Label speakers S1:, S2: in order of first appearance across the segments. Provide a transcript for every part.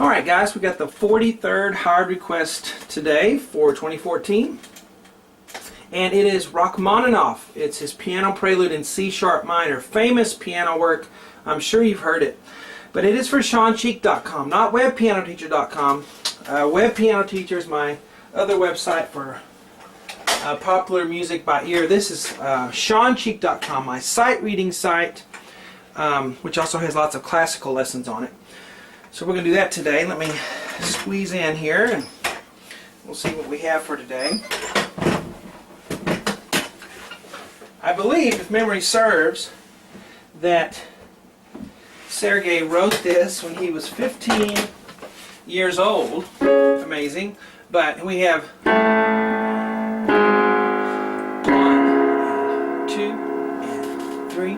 S1: Alright guys, we got the 43rd hard request today for 2014. And it is Rachmaninoff. It's his piano prelude in C sharp minor. Famous piano work. I'm sure you've heard it. But it is for shawncheek.com, not webpianoteacher.com. Webpianoteacher is my other website for popular music by ear. This is shawncheek.com, my sight reading site, which also has lots of classical lessons on it. So we're going to do that today. Let me squeeze in here and we'll see what we have for today. I believe, if memory serves, that Sergei wrote this when he was 15 years old. Amazing. But we have 1 and 2 and 3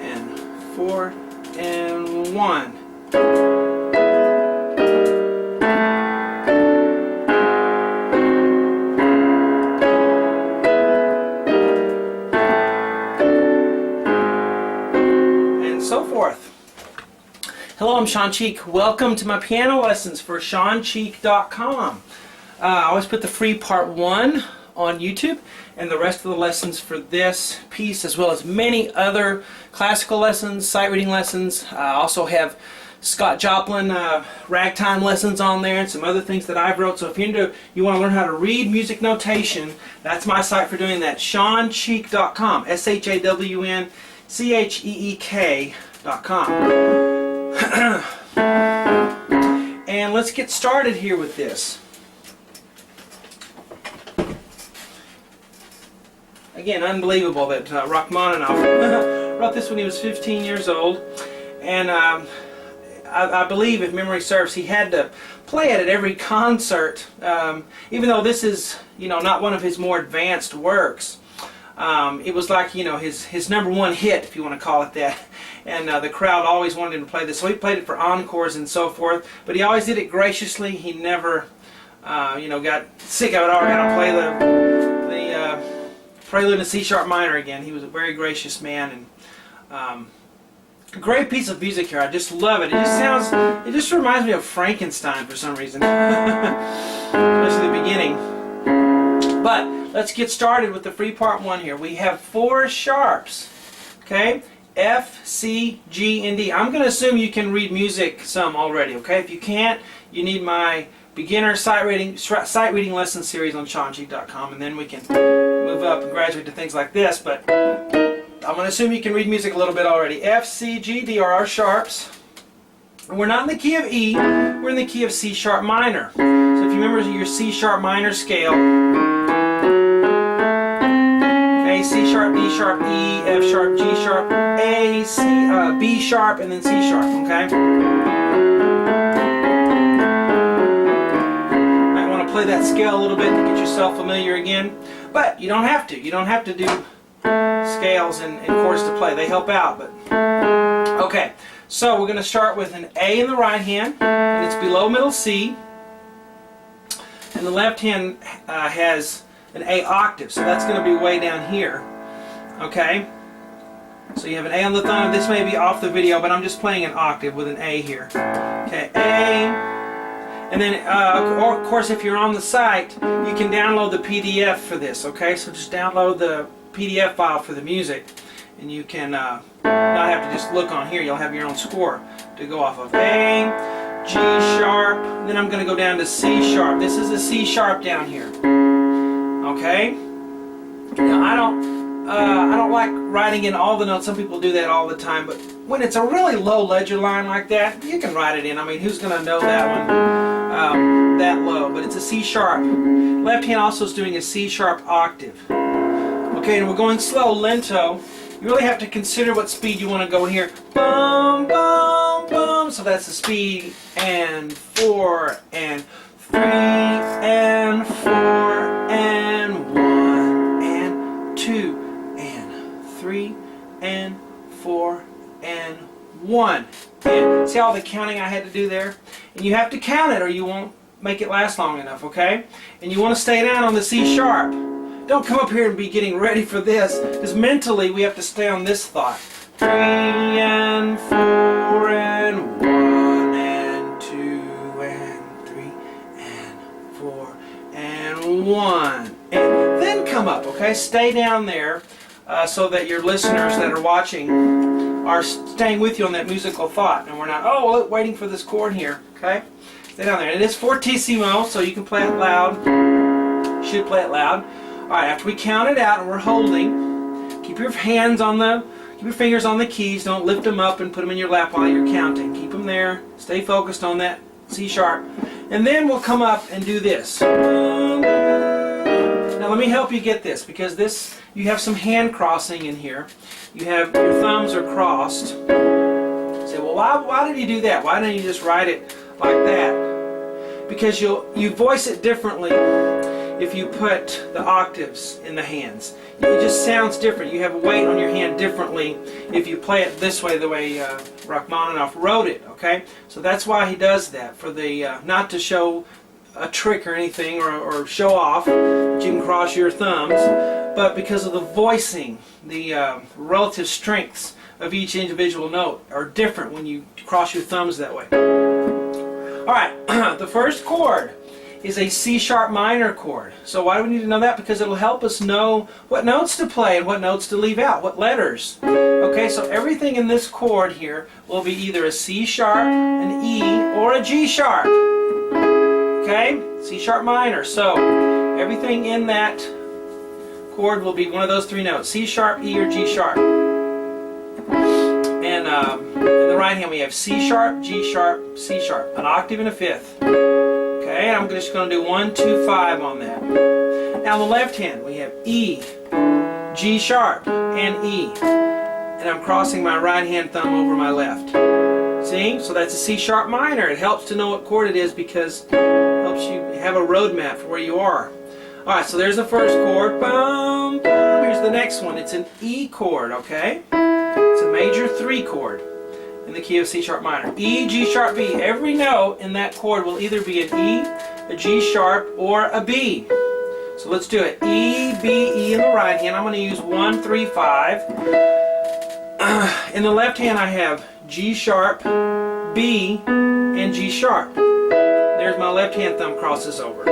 S1: and 4 and 1. So forth. Hello, I'm Shawn Cheek. Welcome to my piano lessons for shawncheek.com. I always put the free part 1 on YouTube, and the rest of the lessons for this piece, as well as many other classical lessons, sight reading lessons. I also have Scott Joplin ragtime lessons on there, and some other things that I've wrote. So if you want to learn how to read music notation, that's my site for doing that. shawncheek.com. ShawnCheek.com. And let's get started here with this. Again, unbelievable that Rachmaninoff wrote this when he was 15 years old. And I believe, if memory serves, he had to play it at every concert, even though this is, not one of his more advanced works. It was like, his #1 hit, if you want to call it that. And the crowd always wanted him to play this. So he played it for encores and so forth. But he always did it graciously. He never, got sick of it. Oh, I got to play the prelude in C sharp minor again. He was a very gracious man. And a great piece of music here. I just love it. It just reminds me of Frankenstein for some reason. Especially the beginning. But let's get started with the free part 1 here. We have 4 sharps, okay? F, C, G, and D. I'm going to assume you can read music some already, okay? If you can't, you need my beginner sight reading lesson series on shawncheek.com, and then we can move up and graduate to things like this. But I'm going to assume you can read music a little bit already. F, C, G, D are our sharps. And we're not in the key of E, we're in the key of C sharp minor. So if you remember your C sharp minor scale, okay, C sharp, D sharp, E, F sharp, G sharp, A, C, B sharp, and then C sharp, okay? Might want to play that scale a little bit to get yourself familiar again, but you don't have to. You don't have to do scales and chords to play. They help out, but okay. So we're going to start with an A in the right hand, and it's below middle C, and the left hand has an A octave, so that's going to be way down here. Okay? So you have an A on the thumb. This may be off the video, but I'm just playing an octave with an A here. Okay, A. And then, or of course, if you're on the site, you can download the PDF for this. Okay, so just download the PDF file for the music, and you can not have to just look on here. You'll have your own score to go off of. A, G sharp, then I'm going to go down to C sharp. This is a C sharp down here. Okay? Now I don't like writing in all the notes. Some people do that all the time, but when it's a really low ledger line like that, you can write it in. I mean, who's going to know that one that low? But it's a C sharp. Left hand also is doing a C sharp octave. Okay, and we're going slow, lento. You really have to consider what speed you want to go in here. Bum, bum, bum. So that's the speed. And 4 and 3 and 4 and 1 and 2 and 3 and 4 and 1. And see all the counting I had to do there? And you have to count it or you won't make it last long enough, okay? And you want to stay down on the C sharp. Don't come up here and be getting ready for this, because mentally we have to stay on this thought. 3 and 4 and 1 and 2 1, and then come up, okay? Stay down there so that your listeners that are watching are staying with you on that musical thought, and we're not, oh, waiting for this chord here, okay? Stay down there. It is fortissimo, so you can play it loud. You should play it loud. All right, after we count it out and we're holding, keep your fingers on the keys. Don't lift them up and put them in your lap while you're counting. Keep them there. Stay focused on that C sharp. And then we'll come up and do this. Now let me help you get this, because this, you have some hand crossing in here. You have, your thumbs are crossed. You say, well, why did you do that? Why don't you just write it like that? Because you voice it differently if you put the octaves in the hands. It just sounds different. You have a weight on your hand differently if you play it this way, the way Rachmaninoff wrote it, okay? So that's why he does that, for the not to show a trick or anything, or show off that you can cross your thumbs, but because of the voicing, the relative strengths of each individual note are different when you cross your thumbs that way. Alright, the first chord is a C sharp minor chord. So why do we need to know that? Because it'll help us know what notes to play and what notes to leave out, what letters. Okay, so everything in this chord here will be either a C sharp, an E, or a G sharp. Okay, C sharp minor. So everything in that chord will be one of those three notes, C sharp, E, or G sharp. And in the right hand we have C sharp, G sharp, C sharp, an octave and a fifth. Okay, I'm just going to do 1, 2, 5 on that. Now on the left hand we have E, G sharp, and E. And I'm crossing my right hand thumb over my left. See? So that's a C sharp minor. It helps to know what chord it is because it helps you have a roadmap for where you are. Alright, so there's the first chord. Bum, bum. Here's the next one. It's an E chord, okay? It's a major 3 chord in the key of C sharp minor. E, G sharp, B. Every note in that chord will either be an E, a G sharp, or a B. So let's do it. E, B, E in the right hand. I'm going to use 1, 3, 5. In the left hand I have G sharp, B, and G sharp. There's my left hand thumb crosses over.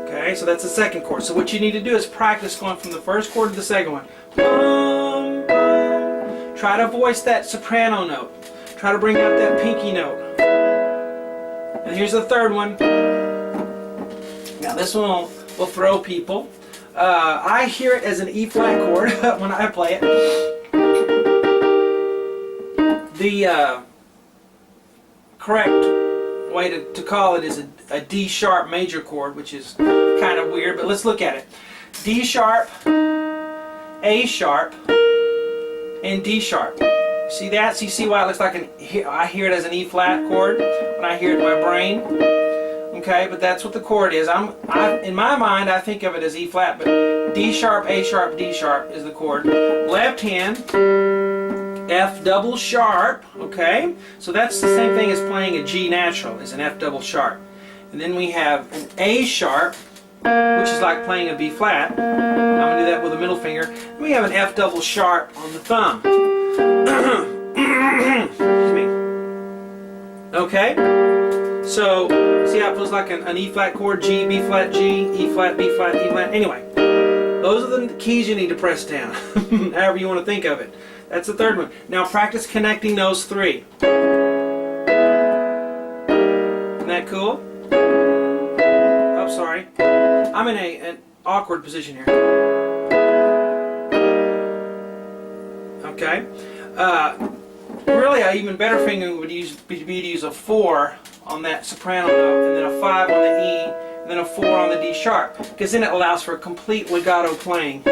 S1: Okay, so that's the second chord. So what you need to do is practice going from the first chord to the second one. Bum, bum. Try to voice that soprano note. Try to bring out that pinky note. And here's the third one. Now this one will throw people. I hear it as an E flat chord when I play it. The correct way to call it is a D sharp major chord, which is kind of weird, but let's look at it. D sharp, A sharp, and D sharp. See that? So you see why it looks like I hear it as an E flat chord when I hear it in my brain. Okay, but that's what the chord is. In my mind, I think of it as E flat, but D sharp, A sharp, D sharp is the chord. Left hand, F double sharp, okay? So that's the same thing as playing a G natural, is an F double sharp. And then we have an A sharp, which is like playing a B flat. I'm going to do that with a middle finger. And we have an F double sharp on the thumb. Excuse me. Okay? So, see how it feels like an E flat chord? G, B flat, G, E flat, B flat, E flat. Anyway, those are the keys you need to press down, however you want to think of it. That's the third one. Now practice connecting those three. Isn't that cool? Oh, sorry. I'm in an awkward position here. Okay. Really, an even better finger would be to use a 4 on that soprano note, and then a 5 on the E, and then a 4 on the D sharp, because then it allows for a complete legato playing.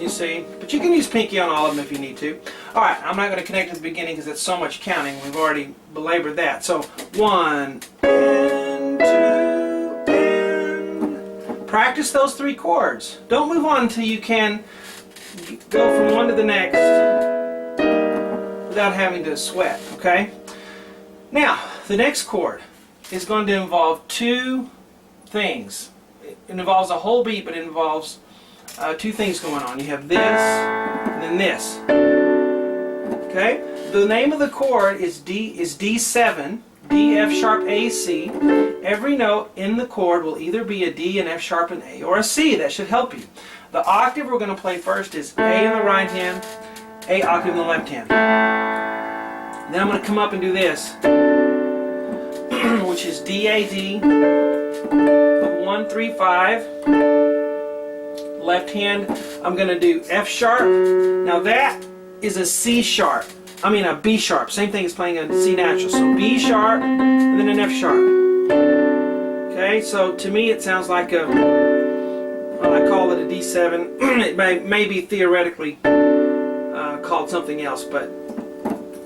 S1: You see? But you can use pinky on all of them if you need to. Alright, I'm not going to connect at the beginning because it's so much counting. We've already belabored that. So, 1, and 2, and... Practice those 3 chords. Don't move on until you can go from one to the next without having to sweat, okay? Now, the next chord is going to involve 2 things. It involves a whole beat, but it involves 2 things going on. You have this, and then this. Okay? The name of the chord is D7, D, F sharp, A, C. Every note in the chord will either be a D, an F sharp, an A, or a C. That should help you. The octave we're going to play first is A in the right hand, A octave in the left hand. Then I'm going to come up and do this, which is D, A, D, 1, 3, 5. Left hand, I'm going to do F sharp. Now that is a C sharp. I mean a B sharp. Same thing as playing a C natural. So B sharp and then an F sharp. Okay, so to me it sounds like a, well, I call it a D7. It may be theoretically called something else, but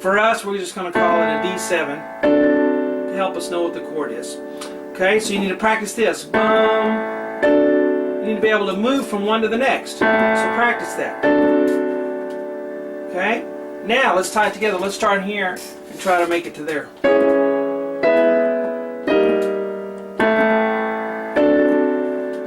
S1: for us we're just going to call it a D7 to help us know what the chord is. Okay, so you need to practice this. You need to be able to move from one to the next. So practice that. Okay? Now let's tie it together. Let's start here and try to make it to there.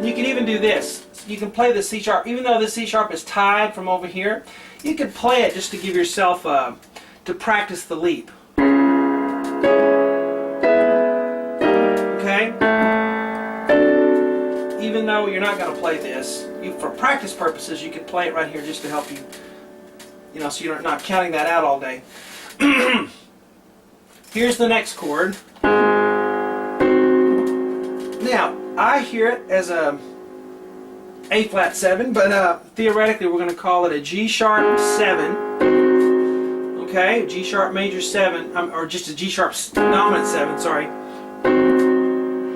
S1: You can even do this. You can play the C sharp. Even though the C sharp is tied from over here, you could play it just to give yourself, to practice the leap. Okay? Even though you're not going to play this, for practice purposes, you could play it right here just to help you, so you're not counting that out all day. Here's the next chord. Now, I hear it as a A flat 7, but theoretically we're going to call it a G sharp 7. Okay, G sharp major 7, or just a G sharp dominant 7, sorry.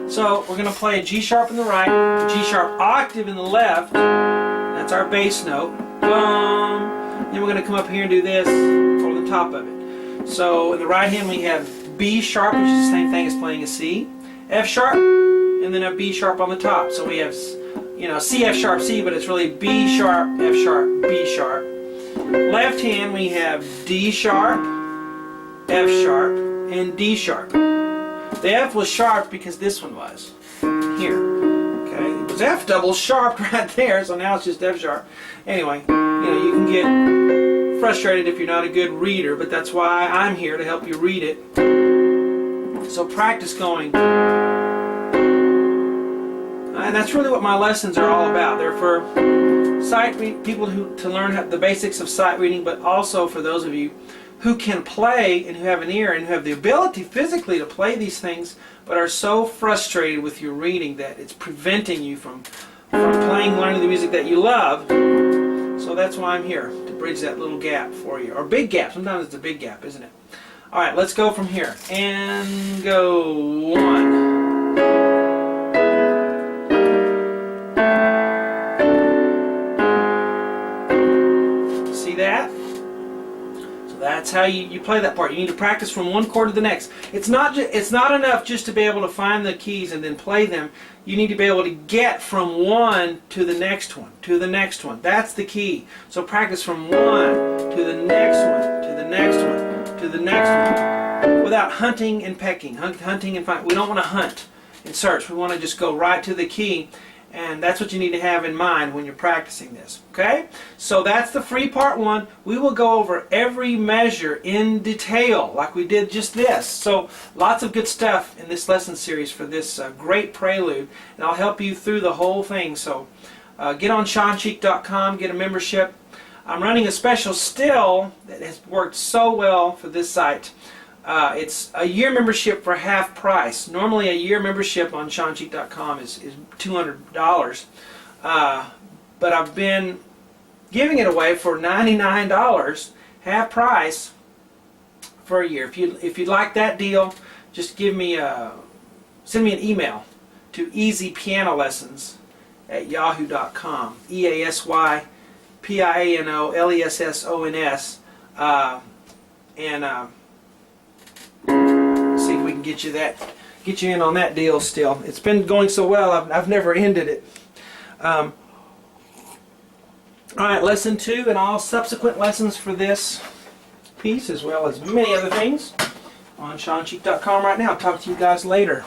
S1: So we're going to play a G sharp in the right, a G sharp octave in the left. That's our bass note. Boom. Then we're going to come up here and do this over the top of it. So in the right hand we have B sharp, which is the same thing as playing a C, F sharp, and then a B sharp on the top. So we have, C, F sharp, C, but it's really B sharp, F sharp, B sharp. Left hand we have D sharp, F sharp, and D sharp. The F was sharp because this one was here. Okay, it was F double sharp right there, so now it's just F sharp. Anyway, you can get frustrated if you're not a good reader, but that's why I'm here to help you read it. So practice going. And that's really what my lessons are all about. They're for sight people to learn the basics of sight reading, but also for those of you who can play and who have an ear and who have the ability physically to play these things, but are so frustrated with your reading that it's preventing you from learning the music that you love. So that's why I'm here, to bridge that little gap for you. Or big gap. Sometimes it's a big gap, isn't it? Alright, let's go from here. And go 1. See that? That's how you play that part. You need to practice from one chord to the next. It's not enough just to be able to find the keys and then play them. You need to be able to get from one to the next one, to the next one. That's the key. So practice from one to the next one, to the next one, to the next one, without hunting and pecking, hunting and finding. We don't want to hunt and search. We want to just go right to the key. And that's what you need to have in mind when you're practicing this. Okay? So that's the free part 1. We will go over every measure in detail like we did just this. So lots of good stuff in this lesson series for this great prelude. And I'll help you through the whole thing. So get on shawncheek.com, get a membership. I'm running a special still that has worked so well for this site. It's a year membership for half price. Normally a year membership on shawncheek.com is $200, but I've been giving it away for $99, half price, for a year. If you'd like that deal, just send me an email to easypianolessons@yahoo.com. EASYPIANOLESSONS, and see if we can get you in on that deal still. It's been going so well, I've never ended it. Alright, lesson 2 and all subsequent lessons for this piece, as well as many other things, on shawncheek.com right now. I'll talk to you guys later.